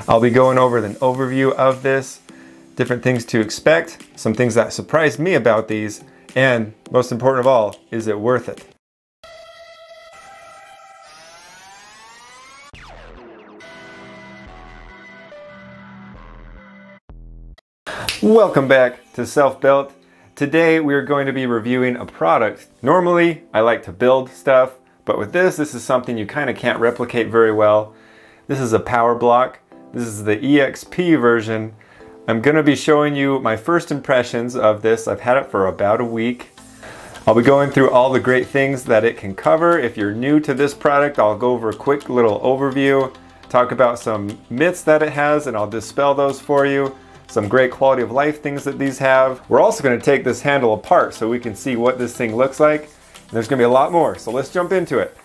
I'll be going over an overview of this, different things to expect, some things that surprised me about these, and most important of all, is it worth it? Welcome back to Self Built. Today we are going to be reviewing a product. Normally I like to build stuff, but with this is something you kind of can't replicate very well. This is a Power Block. This is the EXP version. I'm going to be showing you my first impressions of this. I've had it for about a week. I'll be going through all the great things that it can cover. If you're new to this product, I'll go over a quick little overview, talk about some myths that it has, and I'll dispel those for you. Some great quality of life things that these have. We're also going to take this handle apart so we can see what this thing looks like. And there's going to be a lot more, so let's jump into it.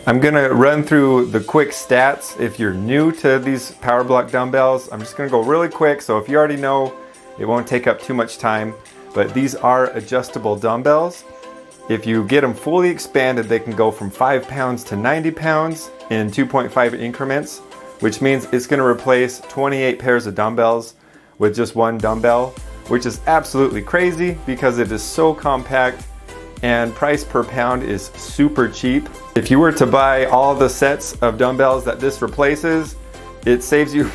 I'm going to run through the quick stats. If you're new to these Power Block dumbbells, I'm just going to go really quick, so if you already know, it won't take up too much time. But these are adjustable dumbbells. If you get them fully expanded, they can go from 5 pounds to 90 pounds in 2.5 increments, which means it's going to replace 28 pairs of dumbbells with just one dumbbell, which is absolutely crazy because it is so compact and price per pound is super cheap. If you were to buy all the sets of dumbbells that this replaces, it saves you,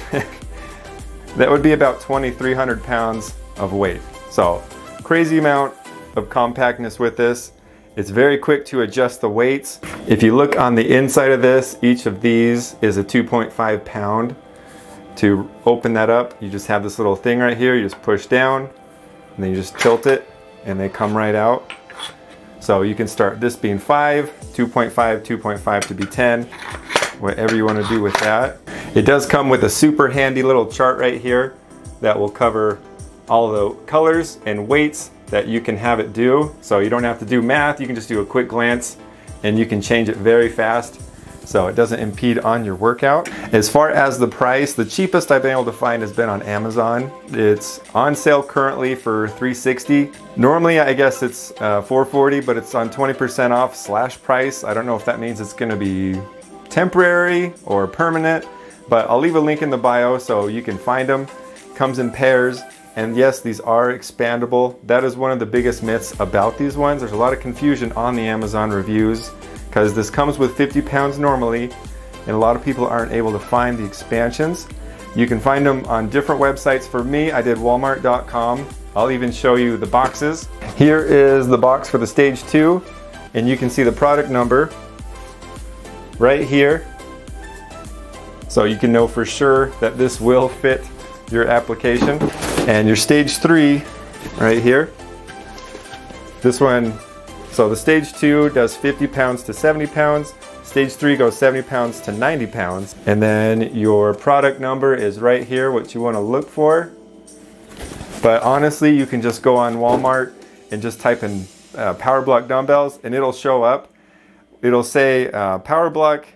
that would be about 2,300 pounds of weight. So crazy amount of compactness with this. It's very quick to adjust the weights. If you look on the inside of this, each of these is a 2.5 pound. To open that up, you just have this little thing right here. You just push down and then you just tilt it and they come right out. So you can start this being 5, 2.5, 2.5 to be 10, whatever you want to do with that. It does come with a super handy little chart right here that will cover all the colors and weights that you can have it do. So you don't have to do math, you can just do a quick glance and you can change it very fast, so it doesn't impede on your workout. As far as the price, the cheapest I've been able to find has been on Amazon. It's on sale currently for $360. Normally I guess it's $440, but it's on 20% off slash price. I don't know if that means it's gonna be temporary or permanent, but I'll leave a link in the bio so you can find them. Comes in pairs, and yes, these are expandable. That is one of the biggest myths about these ones. There's a lot of confusion on the Amazon reviews, because this comes with 50 pounds normally, and a lot of people aren't able to find the expansions. You can find them on different websites. For me, I did walmart.com. I'll even show you the boxes. Here is the box for the stage 2, and you can see the product number right here. So you can know for sure that this will fit your application. And your stage 3 right here. This one, so the stage 2 does 50 pounds to 70 pounds. Stage 3 goes 70 pounds to 90 pounds. And then your product number is right here, what you want to look for. But honestly, you can just go on Walmart and just type in Power Block dumbbells and it'll show up. It'll say Power Block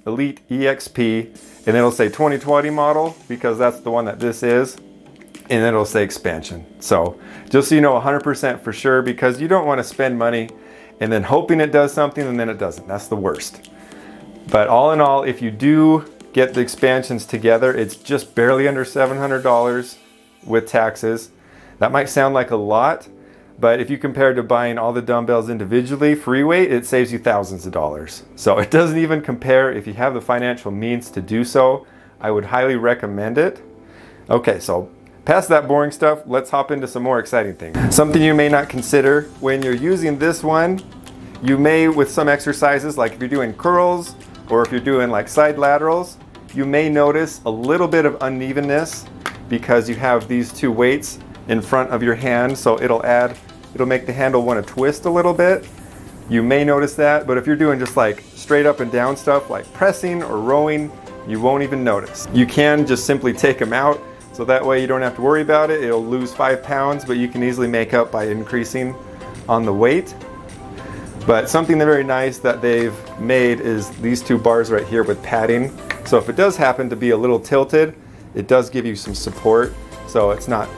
Elite EXP, and it'll say 2020 model because that's the one that this is. And then it'll say expansion. So just so you know 100% for sure, because you don't want to spend money and then hoping it does something and then it doesn't. That's the worst. But all in all, if you do get the expansions together, it's just barely under $700 with taxes. That might sound like a lot, but if you compare to buying all the dumbbells individually, free weight, it saves you thousands of dollars. So it doesn't even compare. If you have the financial means to do so, I would highly recommend it. Okay, so past that boring stuff, let's hop into some more exciting things. Something you may not consider when you're using this one, you may, with some exercises, like if you're doing curls or if you're doing like side laterals, you may notice a little bit of unevenness because you have these two weights in front of your hand, so it'll make the handle want to twist a little bit. You may notice that, but if you're doing just like straight up and down stuff like pressing or rowing, you won't even notice. You can just simply take them out, so that way you don't have to worry about it. It'll lose 5 pounds, but you can easily make up by increasing on the weight. But something very nice that they've made is these two bars right here with padding. So if it does happen to be a little tilted, it does give you some support, so it's not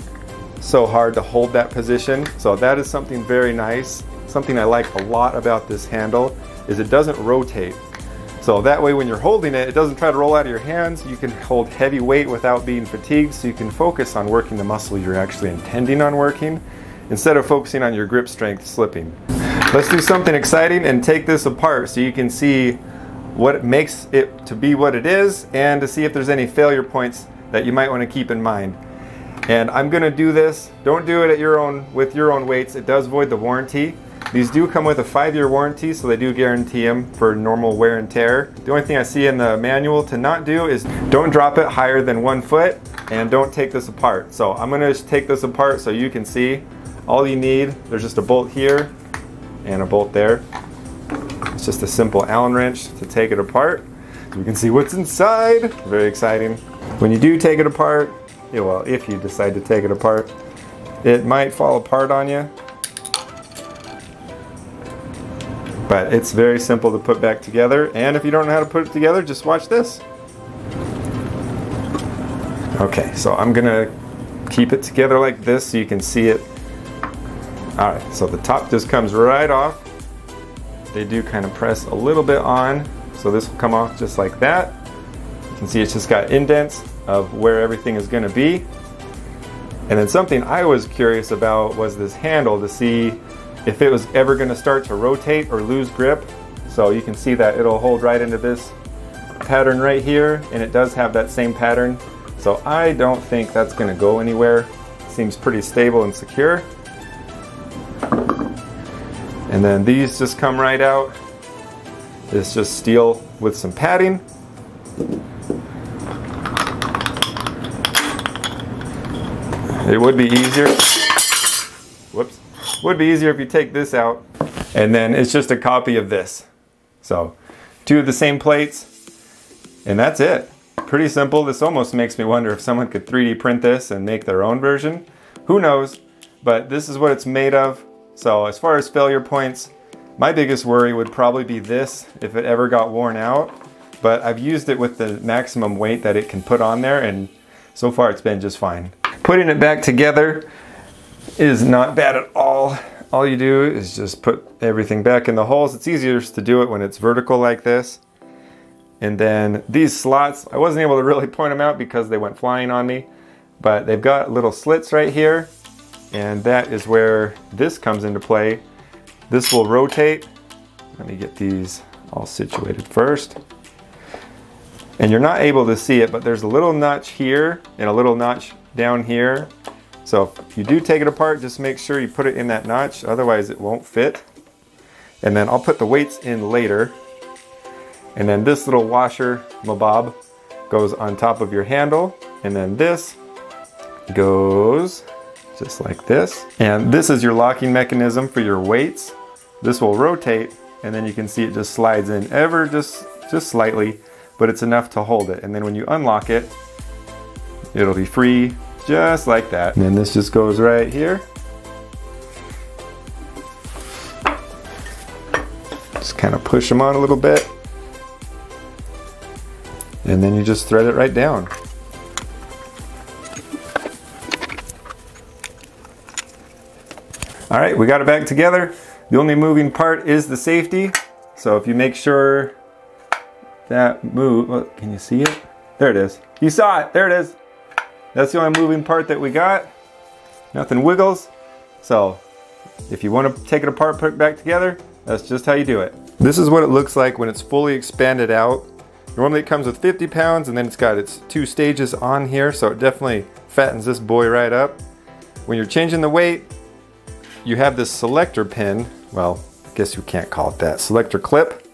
so hard to hold that position. So that is something very nice. Something I like a lot about this handle is it doesn't rotate. So that way when you're holding it, it doesn't try to roll out of your hands. You can hold heavy weight without being fatigued, so you can focus on working the muscle you're actually intending on working, instead of focusing on your grip strength slipping. Let's do something exciting and take this apart so you can see what makes it to be what it is, and to see if there's any failure points that you might want to keep in mind. And I'm going to do this. Don't do it at with your own weights. It does void the warranty. These do come with a 5-year warranty, so they do guarantee them for normal wear and tear. The only thing I see in the manual to not do is don't drop it higher than 1 foot, and don't take this apart. So I'm going to just take this apart so you can see. All you need, there's just a bolt here and a bolt there. It's just a simple Allen wrench to take it apart. So we can see what's inside. Very exciting. When you do take it apart, well, if you decide to take it apart, it might fall apart on you. But it's very simple to put back together, and if you don't know how to put it together, just watch this. Okay, so I'm gonna keep it together like this so you can see it. Alright, so the top just comes right off. They do kind of press a little bit on, so this will come off just like that. You can see it's just got indents of where everything is gonna be. And then something I was curious about was this handle, to see if it was ever going to start to rotate or lose grip. So you can see that it'll hold right into this pattern right here, and it does have that same pattern. So I don't think that's going to go anywhere. Seems pretty stable and secure. And then these just come right out. It's just steel with some padding. It would be easier. Whoops. Would be easier if you take this out, and then it's just a copy of this. So 2 of the same plates, and that's it. Pretty simple. This almost makes me wonder if someone could 3D print this and make their own version. Who knows? But this is what it's made of. So as far as failure points, my biggest worry would probably be this, if it ever got worn out. But I've used it with the maximum weight that it can put on there, and so far it's been just fine. Putting it back together is not bad at all. All you do is just put everything back in the holes. It's easier to do it when it's vertical like this. And then these slots, I wasn't able to really point them out because they went flying on me, but they've got little slits right here, and that is where this comes into play. This will rotate. Let me get these all situated first. And you're not able to see it, but there's a little notch here and a little notch down here. So if you do take it apart, just make sure you put it in that notch, otherwise it won't fit. And then I'll put the weights in later. And then this little washer mabob goes on top of your handle, and then this goes just like this. And this is your locking mechanism for your weights. This will rotate, and then you can see it just slides in ever just slightly, but it's enough to hold it. And then when you unlock it, it'll be free. Just like that. And then this just goes right here. Just kind of push them on a little bit. And then you just thread it right down. All right, we got it back together. The only moving part is the safety. So if you make sure that move, look, can you see it? There it is. You saw it, there it is. That's the only moving part that we got. Nothing wiggles. So if you want to take it apart, put it back together, that's just how you do it. This is what it looks like when it's fully expanded out. Normally it comes with 50 pounds, and then it's got its 2 stages on here, so it definitely fattens this boy right up. When you're changing the weight, you have this selector pin. Well, I guess you can't call it that. Selector clip.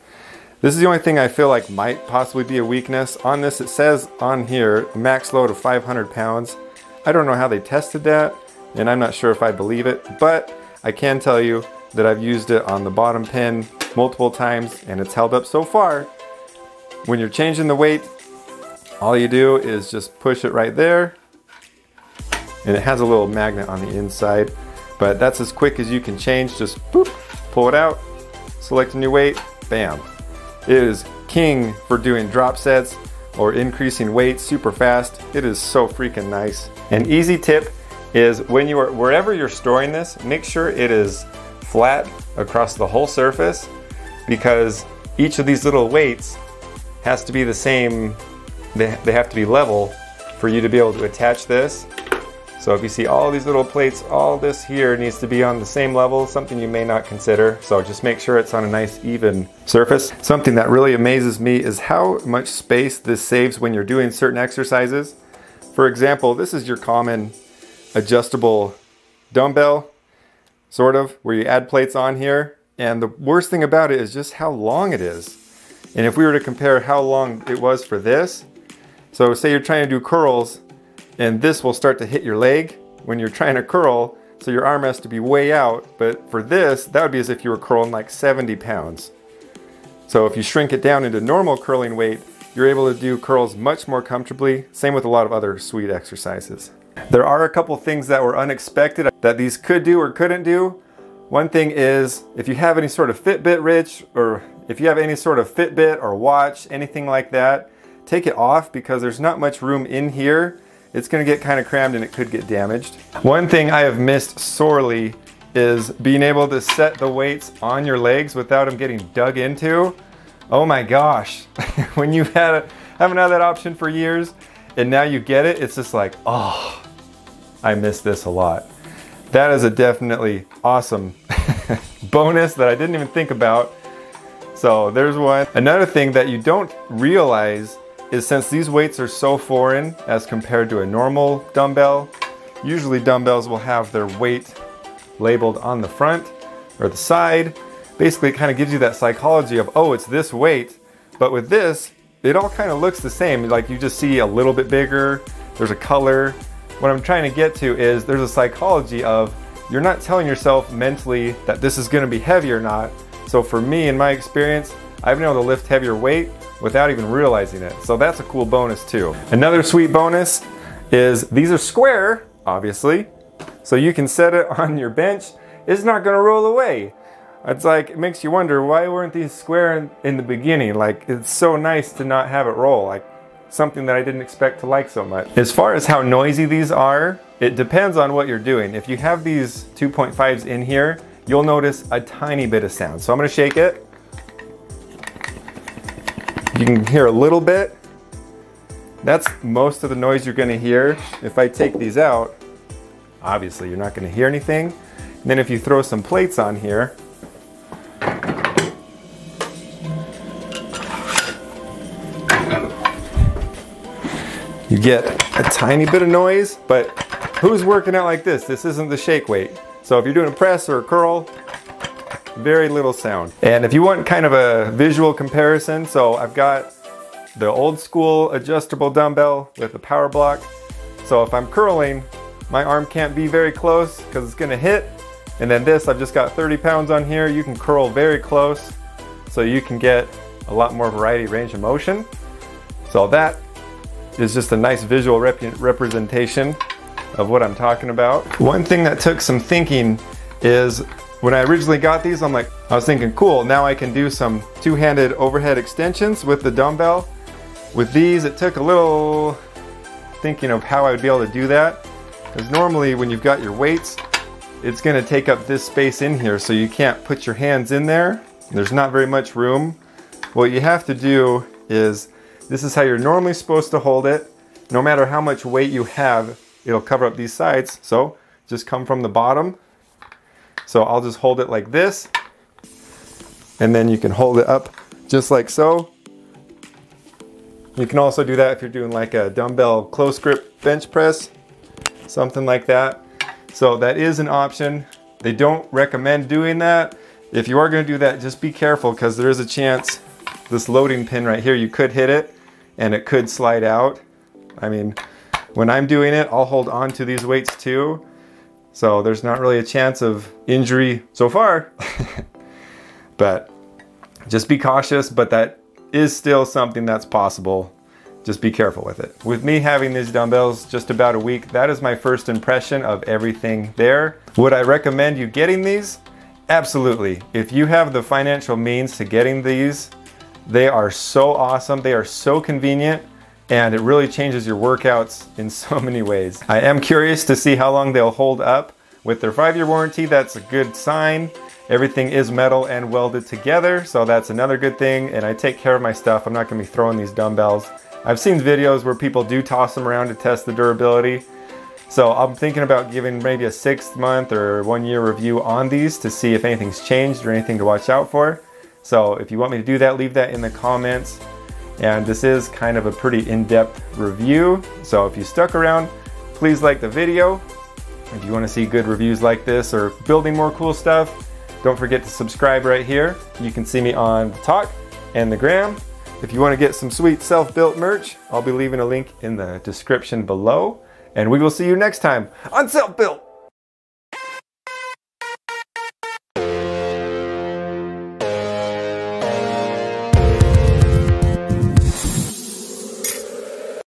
This is the only thing I feel like might possibly be a weakness. On this, it says on here, max load of 500 pounds. I don't know how they tested that, and I'm not sure if I believe it, but I can tell you that I've used it on the bottom pin multiple times, and it's held up so far. When you're changing the weight, all you do is just push it right there, and it has a little magnet on the inside, but that's as quick as you can change. Just boop, pull it out, select a new weight, bam. It is king for doing drop sets or increasing weight super fast. It is so freaking nice. An easy tip is when you are, wherever you're storing this, make sure it is flat across the whole surface, because each of these little weights has to be the same, they have to be level for you to be able to attach this. So if you see all these little plates, all this here needs to be on the same level, something you may not consider. So just make sure it's on a nice even surface. Something that really amazes me is how much space this saves when you're doing certain exercises. For example, this is your common adjustable dumbbell, sort of, where you add plates on here. And the worst thing about it is just how long it is. And if we were to compare how long it was for this, so say you're trying to do curls, and this will start to hit your leg when you're trying to curl, so your arm has to be way out. But for this, that would be as if you were curling like 70 pounds. So if you shrink it down into normal curling weight, you're able to do curls much more comfortably. Same with a lot of other sweet exercises. There are a couple things that were unexpected that these could do or couldn't do. One thing is, if you have any sort of Fitbit, Rich, or if you have any sort of Fitbit or watch, anything like that, take it off because there's not much room in here. It's gonna get kind of crammed and it could get damaged. One thing I have missed sorely is being able to set the weights on your legs without them getting dug into. Oh my gosh, when you haven't had that option for years and now you get it, it's just like, oh, I miss this a lot. That is a definitely awesome bonus that I didn't even think about. So there's one. Another thing that you don't realize is since these weights are so foreign as compared to a normal dumbbell, usually dumbbells will have their weight labeled on the front or the side. Basically, it kind of gives you that psychology of, oh, it's this weight. But with this, it all kind of looks the same. Like you just see a little bit bigger, there's a color. What I'm trying to get to is there's a psychology of you're not telling yourself mentally that this is going to be heavy or not. So for me, in my experience, I've been able to lift heavier weight without even realizing it. So that's a cool bonus too. Another sweet bonus is these are square, obviously. So you can set it on your bench. It's not gonna roll away. It's like, it makes you wonder, why weren't these square in the beginning? Like, it's so nice to not have it roll. Like, something that I didn't expect to like so much. As far as how noisy these are, it depends on what you're doing. If you have these 2.5s in here, you'll notice a tiny bit of sound. So I'm gonna shake it. You can hear a little bit. That's most of the noise you're gonna hear. If I take these out, obviously you're not gonna hear anything. And then if you throw some plates on here, you get a tiny bit of noise, but who's working out like this? This isn't the shake weight. So if you're doing a press or a curl, very little sound. And if you want kind of a visual comparison, so I've got the old school adjustable dumbbell with a power block. So if I'm curling, my arm can't be very close because it's gonna hit. And then this, I've just got 30 pounds on here. You can curl very close so you can get a lot more variety, range of motion. So that is just a nice visual representation of what I'm talking about. One thing that took some thinking is when I originally got these, I was thinking, cool, now I can do some two-handed overhead extensions with the dumbbell. With these, it took a little thinking of how I would be able to do that. Because normally when you've got your weights, it's gonna take up this space in here, so you can't put your hands in there. There's not very much room. What you have to do is, this is how you're normally supposed to hold it. No matter how much weight you have, it'll cover up these sides. So just come from the bottom. So I'll just hold it like this. And then you can hold it up just like so. You can also do that if you're doing like a dumbbell close grip bench press, something like that. So that is an option. They don't recommend doing that. If you are going to do that, just be careful because there is a chance this loading pin right here, you could hit it and it could slide out. I mean, when I'm doing it, I'll hold on to these weights too. So there's not really a chance of injury so far. But just be cautious, but that is still something that's possible. Just be careful with it. With me having these dumbbells just about a week, that is my first impression of everything there. Would I recommend you getting these? Absolutely. If you have the financial means to getting these, they are so awesome. They are so convenient, and it really changes your workouts in so many ways. I am curious to see how long they'll hold up. With their 5-year warranty, that's a good sign. Everything is metal and welded together, so that's another good thing, and I take care of my stuff. I'm not going to be throwing these dumbbells. I've seen videos where people do toss them around to test the durability. So I'm thinking about giving maybe a 6-month or 1-year review on these to see if anything's changed or anything to watch out for. So if you want me to do that, leave that in the comments. And this is kind of a pretty in-depth review. So if you stuck around, please like the video. If you want to see good reviews like this or building more cool stuff, don't forget to subscribe right here. You can see me on the Talk and the Gram. If you want to get some sweet self-built merch, I'll be leaving a link in the description below. And we will see you next time on Self Built.